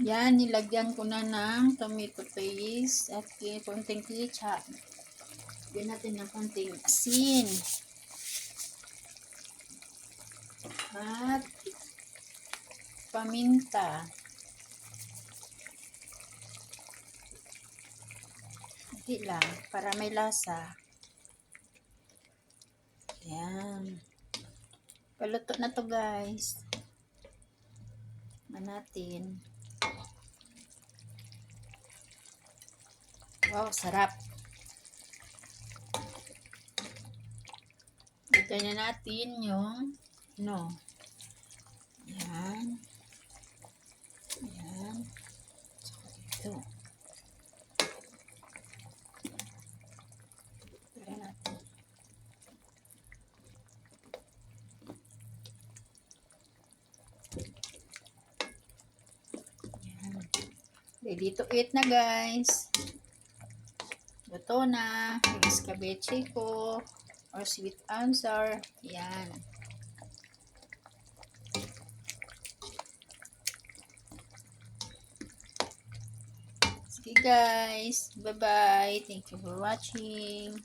Yan, nilagyan ko na ng tomato paste at konting ketchup. Lagyan natin ng konting asin. At paminta. Hindi lang, para may lasa. Yan. Paluto na to guys. Natin. Wow, sarap. Lagyan na natin yung Yan. Yan. Saka dito. Tara natin. Yan. Ready to eat na guys. Luto na. Yung escabeche ko. Or sweet and sour. Yan. Sige guys. Bye-bye. Thank you for watching.